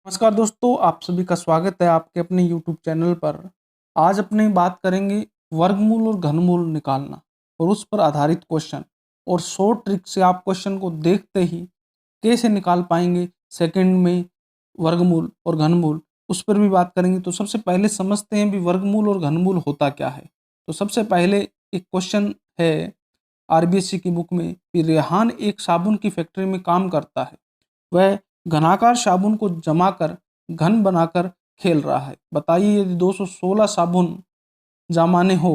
नमस्कार दोस्तों, आप सभी का स्वागत है आपके अपने YouTube चैनल पर। आज अपने बात करेंगे वर्गमूल और घनमूल निकालना और उस पर आधारित क्वेश्चन और शॉर्ट ट्रिक से आप क्वेश्चन को देखते ही कैसे निकाल पाएंगे सेकंड में वर्गमूल और घनमूल, उस पर भी बात करेंगे। तो सबसे पहले समझते हैं भी वर्गमूल और घनमूल होता क्या है। तो सबसे पहले एक क्वेश्चन है आरबीएससी की बुक में कि रेहान एक साबुन की फैक्ट्री में काम करता है। वह घनाकार साबुन को जमा कर घन बनाकर खेल रहा है। बताइए यदि 216 साबुन जमाने हो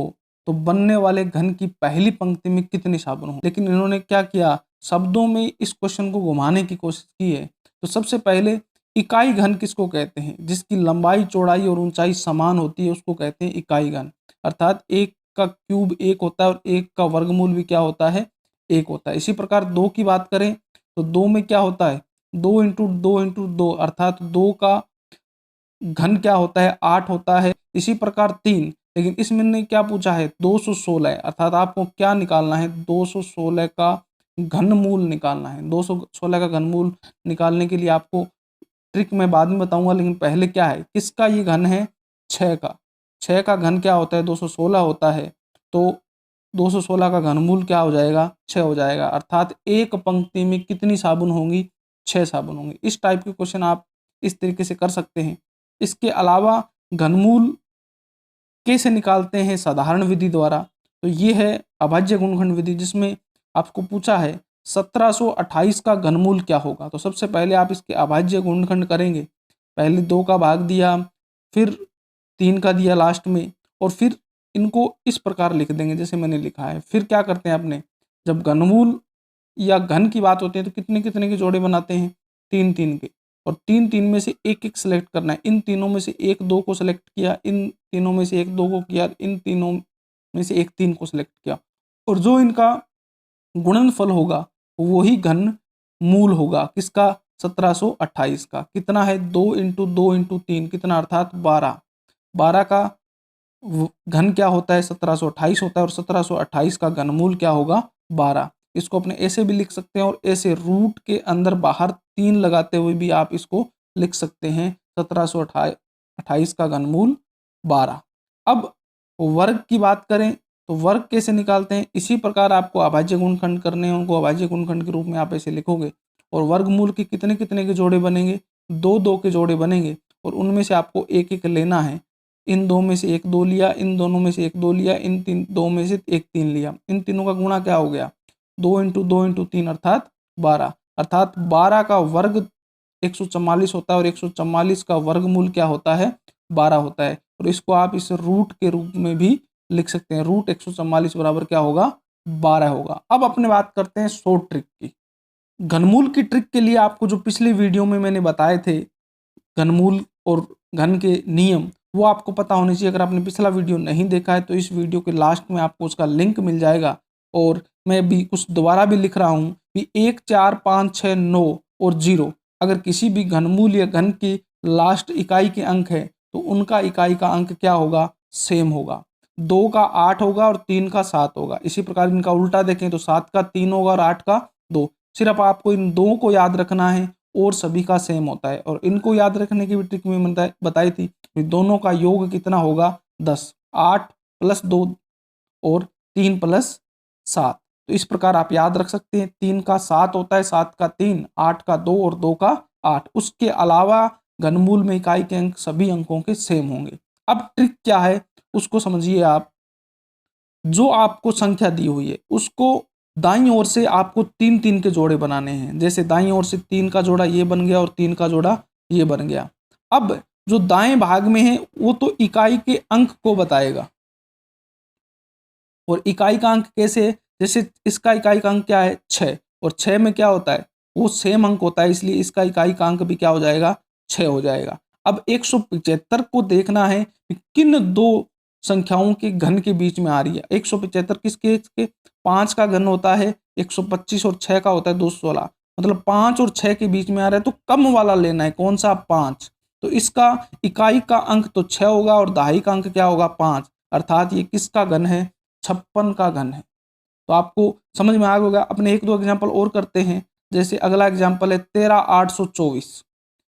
तो बनने वाले घन की पहली पंक्ति में कितने साबुन हो। लेकिन इन्होंने क्या किया, शब्दों में इस क्वेश्चन को घुमाने की कोशिश की है। तो सबसे पहले इकाई घन किसको कहते हैं, जिसकी लंबाई चौड़ाई और ऊंचाई समान होती है उसको कहते हैं इकाई घन। अर्थात एक का क्यूब एक होता है और एक का वर्गमूल भी क्या होता है, एक होता है। इसी प्रकार दो की बात करें तो दो में क्या होता है, दो इंटू दो अर्थात दो का घन क्या होता है, 8 होता है। इसी प्रकार 3, लेकिन इसमें ने क्या पूछा है 216, अर्थात आपको क्या निकालना है 216 का घनमूल निकालना है। 216 का घनमूल निकालने के लिए आपको ट्रिक मैं बाद में बताऊंगा, लेकिन पहले क्या है, किसका ये घन है, 6 का। 6 का घन क्या होता है, 216 होता है। तो 216 का घनमूल क्या हो जाएगा, 6 हो जाएगा। अर्थात एक पंक्ति में कितनी साबुन होंगी, 6 साबुन होंगे। इस टाइप के क्वेश्चन आप इस तरीके से कर सकते हैं। इसके अलावा घनमूल कैसे निकालते हैं साधारण विधि द्वारा, तो ये है अभाज्य गुणनखंड विधि, जिसमें आपको पूछा है 1728 का घनमूल क्या होगा। तो सबसे पहले आप इसके अभाज्य गुणनखंड करेंगे। पहले 2 का भाग दिया, फिर 3 का दिया लास्ट में, और फिर इनको इस प्रकार लिख देंगे जैसे मैंने लिखा है। फिर क्या करते हैं अपने, जब घनमूल या घन की बात होती है तो कितने कितने के जोड़े बनाते हैं, 3 3 के। और 3 3 में से एक एक सेलेक्ट करना है। इन तीनों में से एक 2 को सेलेक्ट किया, इन तीनों में से एक 2 को किया, इन तीनों में से एक 3 को सेलेक्ट किया, और जो इनका गुणनफल होगा वही घन मूल होगा। किसका, 1728 का। कितना है, 2 इंटू 2 इंटू 3 कितना, अर्थात 12। 12 का घन क्या होता है, 1728 होता है, और 1728 का घनमूल क्या होगा, 12। इसको अपने ऐसे भी लिख सकते हैं और ऐसे रूट के अंदर बाहर 3 लगाते हुए भी आप इसको लिख सकते हैं। 1728 का घनमूल 12। अब वर्ग की बात करें तो वर्ग कैसे निकालते हैं, इसी प्रकार आपको अभाज्य गुणनखंड करने हैं, उनको अभाज्य गुणनखंड के रूप में आप ऐसे लिखोगे। और वर्गमूल के कितने कितने के जोड़े बनेंगे, 2 2 के जोड़े बनेंगे, और उनमें से आपको एक एक लेना है। इन दो में से एक 2 लिया, इन दोनों में से एक 2 लिया, इन तीन दो में से एक 3 लिया। इन तीनों का गुणा क्या हो गया, 2 इंटू 2 इंटू 3 अर्थात 12। अर्थात 12 का वर्ग 144 होता है और 144 का वर्गमूल क्या होता है, 12 होता है। और इसको आप इस रूट के रूप में भी लिख सकते हैं। रूट 144 बराबर क्या होगा, 12 होगा। अब अपने बात करते हैं शॉर्ट ट्रिक की। घनमूल की ट्रिक के लिए आपको जो पिछले वीडियो में मैंने बताए थे घनमूल और घन के नियम, वो आपको पता होने चाहिए। अगर आपने पिछला वीडियो नहीं देखा है तो इस वीडियो के लास्ट में आपको उसका लिंक मिल जाएगा। और मैं भी कुछ दोबारा भी लिख रहा हूँ कि 1 4 5 6 9 और 0 अगर किसी भी घनमूल या घन की लास्ट इकाई के अंक है तो उनका इकाई का अंक क्या होगा, सेम होगा। 2 का 8 होगा और 3 का 7 होगा। इसी प्रकार इनका उल्टा देखें तो 7 का 3 होगा और 8 का 2। सिर्फ आपको इन दो को याद रखना है और सभी का सेम होता है। और इनको याद रखने की भी ट्रिक में बताई थी कि दोनों का योग कितना होगा, 10। 8 प्लस 2 और 3 प्लस 7। तो इस प्रकार आप याद रख सकते हैं। 3 का 7 होता है, 7 का 3, 8 का 2 और 2 का 8। उसके अलावा घनमूल में इकाई के अंक सभी अंकों के सेम होंगे। अब ट्रिक क्या है उसको समझिए आप। जो आपको संख्या दी हुई है उसको दाईं ओर से आपको 3 3 के जोड़े बनाने हैं। जैसे दाईं ओर से 3 का जोड़ा ये बन गया और 3 का जोड़ा ये बन गया। अब जो दाएं भाग में है वो तो इकाई के अंक को बताएगा। और इकाई का अंक कैसे है, जैसे इसका इकाई का अंक क्या है, 6, और 6 में क्या होता है, वो सेम अंक होता है, इसलिए इसका इकाई का अंक भी क्या हो जाएगा, 6 हो जाएगा। अब 175 को देखना है कि किन दो संख्याओं के घन के बीच में आ रही है। 175 किसके 5 का घन होता है 125 और 6 का होता है 216। मतलब 5 और 6 के बीच में आ रहा है तो कम वाला लेना है। कौन सा, 5। तो इसका इकाई का अंक तो 6 होगा और दहाई का अंक क्या होगा, 5। अर्थात ये किसका घन है, 56 का घन है। तो आपको समझ में आ गया होगा। अपने एक दो एग्जाम्पल और करते हैं। जैसे अगला एग्जाम्पल है 13824।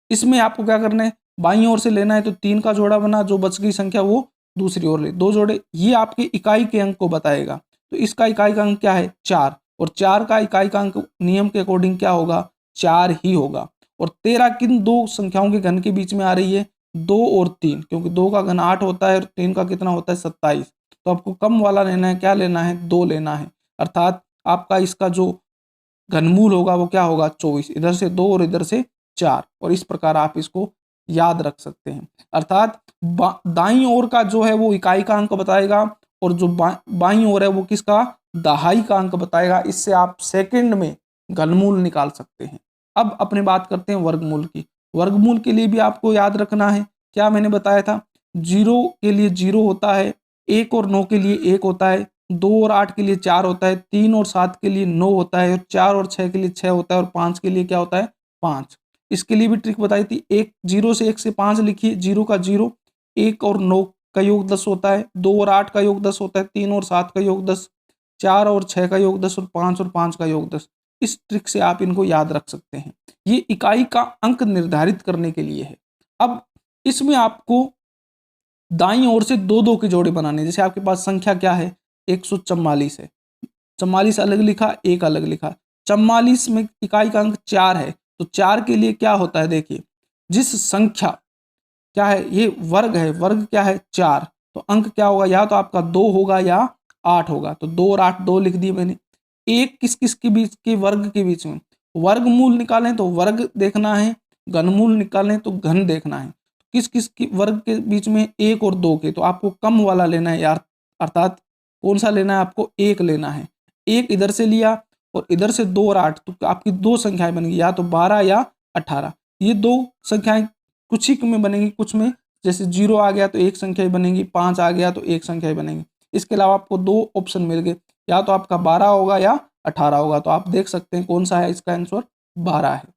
इसमें आपको क्या करना है, बाईं ओर से लेना है तो 3 का जोड़ा बना, जो बच गई संख्या वो दूसरी ओर ले, 2 जोड़े। ये आपके इकाई के अंक को बताएगा। तो इसका इकाई का अंक क्या है, 4, और 4 का इकाई का अंक नियम के अकॉर्डिंग क्या होगा, 4 ही होगा। और 13 किन दो संख्याओं के घन के बीच में आ रही है, 2 और 3, क्योंकि 2 का घन 8 होता है और 3 का कितना होता है, 27। तो आपको कम वाला लेना है, क्या लेना है, 2 लेना है। अर्थात आपका इसका जो घनमूल होगा वो क्या होगा, 24। इधर से 2 और इधर से 4, और इस प्रकार आप इसको याद रख सकते हैं। अर्थात दाईं ओर का जो है वो इकाई का अंक बताएगा, और जो बाईं ओर है वो किसका, दहाई का अंक बताएगा। इससे आप सेकंड में घनमूल निकाल सकते हैं। अब अपने बात करते हैं वर्गमूल की। वर्गमूल के लिए भी आपको याद रखना है, क्या मैंने बताया था, 0 के लिए 0 होता है, 1 और 9 के लिए 1 होता है, 2 और 8 के लिए 4 होता है, 3 और 7 के लिए 9 होता है, और 4 और 6 के लिए 6 होता है, और 5 के लिए क्या होता है, 5। इसके लिए भी ट्रिक बताई थी, 1 0 से 1 से 5 लिखिए, 0 का 0, 1 और 9 का योग 10 होता है, 2 और 8 का योग 10 होता है, 3 और 7 का योग 10, 4 और 6 का योग 10, और 5 का योग 10। इस ट्रिक से आप इनको याद रख सकते हैं। ये इकाई का अंक निर्धारित करने के लिए है। अब इसमें आपको दाईं ओर से 2-2 के जोड़े बनाने। जैसे आपके पास संख्या क्या है, 144 है, 44 अलग लिखा, 1 अलग लिखा। 44 में इकाई का अंक 4 है, तो 4 के लिए क्या होता है, देखिए, जिस संख्या क्या है, ये वर्ग है, वर्ग क्या है, 4, तो अंक क्या होगा, या तो आपका 2 होगा या 8 होगा। तो 2 और 8 2 लिख दिए मैंने। एक किस किस के बीच के, वर्ग के बीच में। वर्गमूल निकालें तो वर्ग देखना है, घनमूल निकालें तो घन देखना है। किस किस की वर्ग के बीच में, 1 और 2 के, तो आपको कम वाला लेना है यार। अर्थात कौन सा लेना है, आपको 1 लेना है। 1 इधर से लिया और इधर से 2 और 8, तो आपकी 2 संख्याएं बन गई, या तो 12 या 18। ये 2 संख्याएं कुछ ही में बनेंगी, कुछ में जैसे 0 आ गया तो 1 संख्या ही बनेगी, 5 आ गया तो 1 संख्या ही बनेगी। इसके अलावा आपको 2 ऑप्शन मिल गए, या तो आपका 12 होगा या 18 होगा। तो आप देख सकते हैं कौन सा है, इसका आंसर 12 है।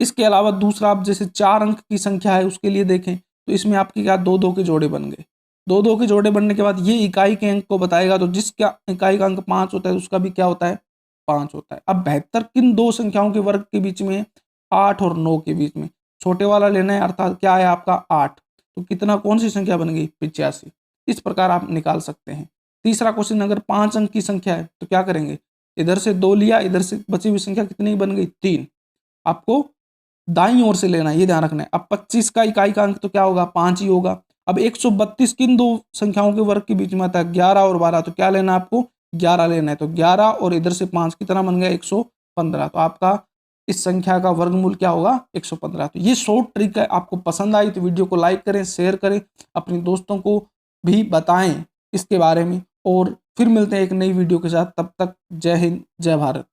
इसके अलावा दूसरा, आप जैसे 4 अंक की संख्या है उसके लिए देखें, तो इसमें आपके क्या 2-2 के जोड़े बन गए। 2-2 के जोड़े बनने के बाद ये इकाई के अंक को बताएगा, तो जिसका इकाई का अंक 5 होता है उसका भी क्या होता है, 5 होता है। अब 72 किन 2 संख्याओं के वर्ग के बीच में है, 8 और 9 के बीच में। छोटे वाला लेना है, अर्थात क्या है आपका 8, तो कितना, कौन सी संख्या बन गई, 85। इस प्रकार आप निकाल सकते हैं। तीसरा क्वेश्चन, अगर 5 अंक की संख्या है तो क्या करेंगे, इधर से 2 लिया, इधर से बची हुई संख्या कितनी बन गई, 3। आपको दाईं ओर से लेना है, ये ध्यान रखना है। अब 25 का इकाई का अंक तो क्या होगा, 5 ही होगा। अब 132 किन 2 संख्याओं के वर्ग के बीच में आता है, 11 और 12, तो क्या लेना है आपको, 11 लेना है। तो 11 और इधर से 5 कितना बन गया, 115। तो आपका इस संख्या का वर्गमूल क्या होगा, 115। तो ये शॉर्ट ट्रिक है। आपको पसंद आई तो वीडियो को लाइक करें, शेयर करें, अपने दोस्तों को भी बताएं इसके बारे में, और फिर मिलते हैं एक नई वीडियो के साथ। तब तक जय हिंद, जय भारत।